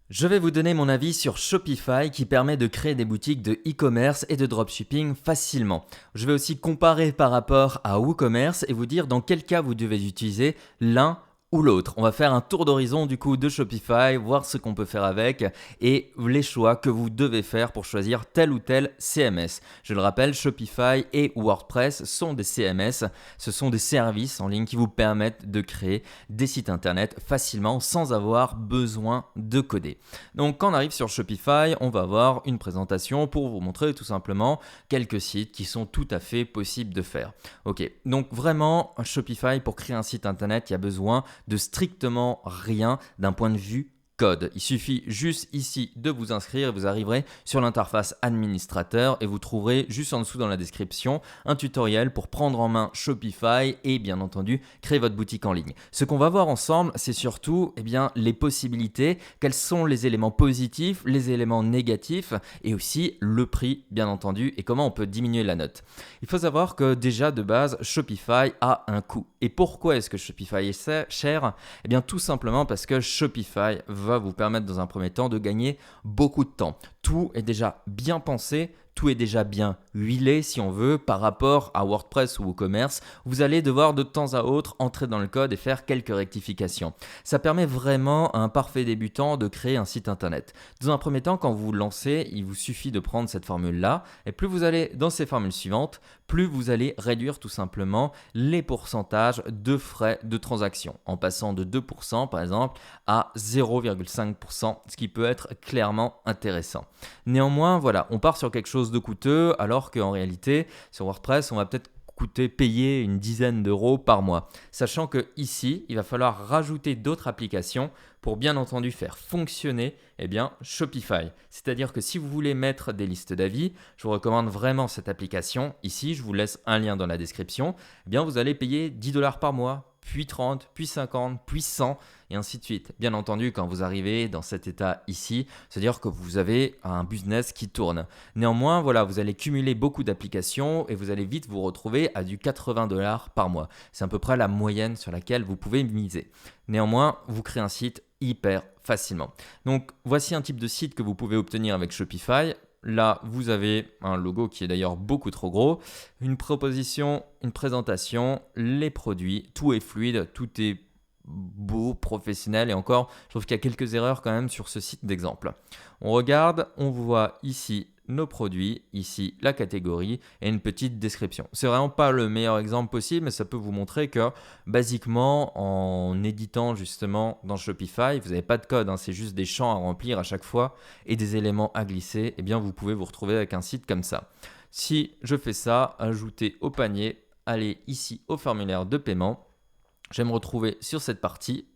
Je vais vous donner mon avis sur Shopify qui permet de créer des boutiques de e-commerce et de dropshipping facilement. Je vais aussi comparer par rapport à WooCommerce et vous dire dans quel cas vous devez utiliser l'un ou l'autre. On va faire un tour d'horizon du coup de Shopify, voir ce qu'on peut faire avec et les choix que vous devez faire pour choisir tel ou tel CMS. Je le rappelle, Shopify et WordPress sont des CMS, ce sont des services en ligne qui vous permettent de créer des sites internet facilement sans avoir besoin de coder. Donc quand on arrive sur Shopify, on va avoir une présentation pour vous montrer tout simplement quelques sites qui sont tout à fait possibles de faire. Ok, donc vraiment Shopify pour créer un site internet, il y a besoin de strictement rien d'un point de vue code. Il suffit juste ici de vous inscrire et vous arriverez sur l'interface administrateur et vous trouverez juste en dessous dans la description un tutoriel pour prendre en main Shopify et bien entendu créer votre boutique en ligne. Ce qu'on va voir ensemble, c'est surtout les possibilités, quels sont les éléments positifs, les éléments négatifs et aussi le prix bien entendu et comment on peut diminuer la note. Il faut savoir que déjà de base, Shopify a un coût. Et pourquoi est-ce que Shopify est cher ? Eh bien tout simplement parce que Shopify va vous permettre dans un premier temps de gagner beaucoup de temps. Tout est déjà bien pensé, tout est déjà bien huilé si on veut par rapport à WordPress ou WooCommerce. Vous allez devoir de temps à autre entrer dans le code et faire quelques rectifications. Ça permet vraiment à un parfait débutant de créer un site internet. Dans un premier temps, quand vous vous lancez, il vous suffit de prendre cette formule-là et plus vous allez dans ces formules suivantes, plus vous allez réduire tout simplement les pourcentages de frais de transaction en passant de 2% par exemple à 0,5%, ce qui peut être clairement intéressant. Néanmoins, voilà, on part sur quelque chose de coûteux alors qu'en réalité, sur WordPress, on va peut-être payer une dizaine d'euros par mois. Sachant que ici, il va falloir rajouter d'autres applications pour bien entendu faire fonctionner Shopify. C'est-à-dire que si vous voulez mettre des listes d'avis, je vous recommande vraiment cette application. Ici, je vous laisse un lien dans la description. Vous allez payer 10 dollars par mois, puis 30, puis 50, puis 100 et ainsi de suite. Bien entendu, quand vous arrivez dans cet état ici, c'est-à-dire que vous avez un business qui tourne. Néanmoins, voilà, vous allez cumuler beaucoup d'applications et vous allez vite vous retrouver à du 80 dollars par mois. C'est à peu près la moyenne sur laquelle vous pouvez miser. Néanmoins, vous créez un site hyper facilement. Donc, voici un type de site que vous pouvez obtenir avec Shopify. Là, vous avez un logo qui est d'ailleurs beaucoup trop gros, une proposition, une présentation, les produits, tout est fluide, tout est beau, professionnel et encore, je trouve qu'il y a quelques erreurs quand même sur ce site d'exemple. On regarde, on voit ici nos produits, ici la catégorie et une petite description. C'est vraiment pas le meilleur exemple possible, mais ça peut vous montrer que basiquement en éditant justement dans Shopify, vous n'avez pas de code, c'est juste des champs à remplir à chaque fois et des éléments à glisser, et bien vous pouvez vous retrouver avec un site comme ça. Si je fais ça, ajouter au panier, aller ici au formulaire de paiement, je vais me retrouver sur cette partie.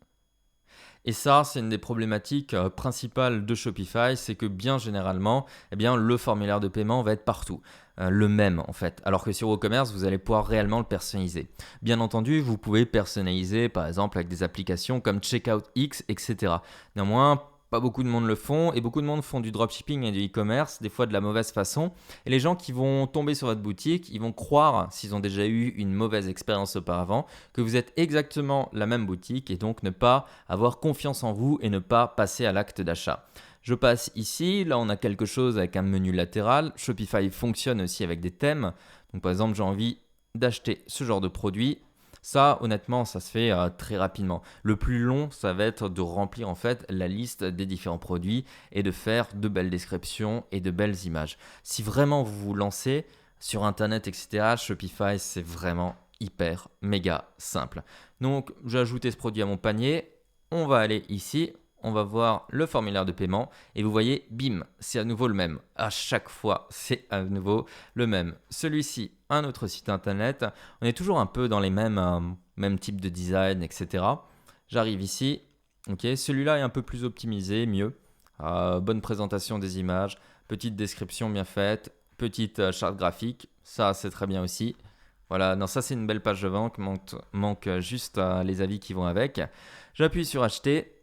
Et ça, c'est une des problématiques principales de Shopify, c'est que bien généralement, le formulaire de paiement va être partout, le même en fait. Alors que sur WooCommerce, vous allez pouvoir réellement le personnaliser. Bien entendu, vous pouvez personnaliser par exemple avec des applications comme CheckoutX, etc. Néanmoins, pas beaucoup de monde le font et beaucoup de monde font du dropshipping et du e-commerce, des fois de la mauvaise façon. Et les gens qui vont tomber sur votre boutique, ils vont croire, s'ils ont déjà eu une mauvaise expérience auparavant, que vous êtes exactement la même boutique et donc ne pas avoir confiance en vous et ne pas passer à l'acte d'achat. Je passe ici, là on a quelque chose avec un menu latéral. Shopify fonctionne aussi avec des thèmes. Donc par exemple, j'ai envie d'acheter ce genre de produit. Ça, honnêtement, ça se fait très rapidement. Le plus long, ça va être de remplir en fait la liste des différents produits et de faire de belles descriptions et de belles images. Si vraiment vous vous lancez sur Internet, etc., Shopify, c'est vraiment hyper, méga simple. Donc, j'ai ajouté ce produit à mon panier. On va aller ici. On va voir le formulaire de paiement et vous voyez, bim, c'est à nouveau le même. À chaque fois, c'est à nouveau le même. Celui-ci, un autre site internet. On est toujours un peu dans les mêmes types de design, etc. J'arrive ici. Ok, celui-là est un peu plus optimisé, mieux. Bonne présentation des images, petite description bien faite, petite charte graphique. Ça, c'est très bien aussi. Voilà, non, ça c'est une belle page de vente. Manque juste les avis qui vont avec. J'appuie sur acheter.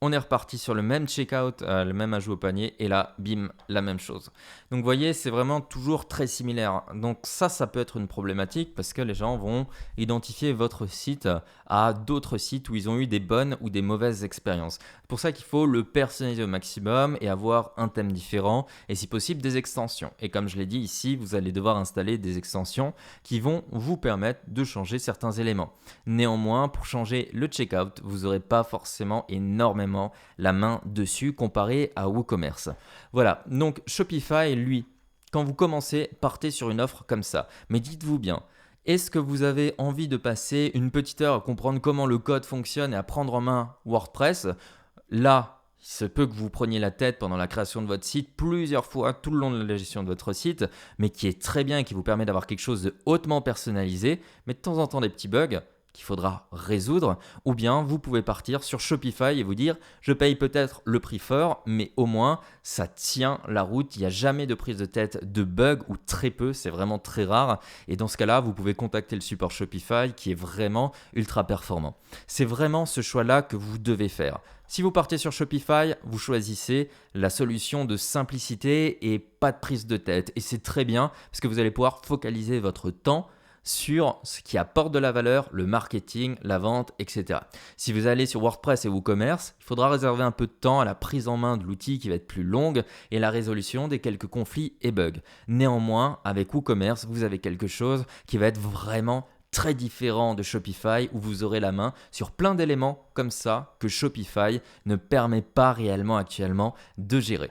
On est reparti sur le même checkout, le même ajout au panier, et là, bim, la même chose. Donc vous voyez, c'est vraiment toujours très similaire. Donc ça peut être une problématique parce que les gens vont identifier votre site à d'autres sites où ils ont eu des bonnes ou des mauvaises expériences. C'est pour ça qu'il faut le personnaliser au maximum et avoir un thème différent et si possible des extensions. Et comme je l'ai dit ici, vous allez devoir installer des extensions qui vont vous permettre de changer certains éléments. Néanmoins, pour changer le checkout, vous n'aurez pas forcément énormément la main dessus comparé à WooCommerce. Voilà, donc Shopify, lui, quand vous commencez, partez sur une offre comme ça. Mais dites-vous bien, est-ce que vous avez envie de passer une petite heure à comprendre comment le code fonctionne et à prendre en main WordPress ? Là, il se peut que vous preniez la tête pendant la création de votre site plusieurs fois tout le long de la gestion de votre site, mais qui est très bien et qui vous permet d'avoir quelque chose de hautement personnalisé, mais de temps en temps des petits bugs qu'il faudra résoudre, ou bien vous pouvez partir sur Shopify et vous dire je paye peut-être le prix fort, mais au moins ça tient la route, il n'y a jamais de prise de tête de bug ou très peu, c'est vraiment très rare et dans ce cas-là vous pouvez contacter le support Shopify qui est vraiment ultra performant. C'est vraiment ce choix-là que vous devez faire. Si vous partez sur Shopify, vous choisissez la solution de simplicité et pas de prise de tête et c'est très bien parce que vous allez pouvoir focaliser votre temps sur ce qui apporte de la valeur, le marketing, la vente, etc. Si vous allez sur WordPress et WooCommerce, il faudra réserver un peu de temps à la prise en main de l'outil qui va être plus longue et la résolution des quelques conflits et bugs. Néanmoins, avec WooCommerce, vous avez quelque chose qui va être vraiment très différent de Shopify où vous aurez la main sur plein d'éléments comme ça que Shopify ne permet pas réellement actuellement de gérer.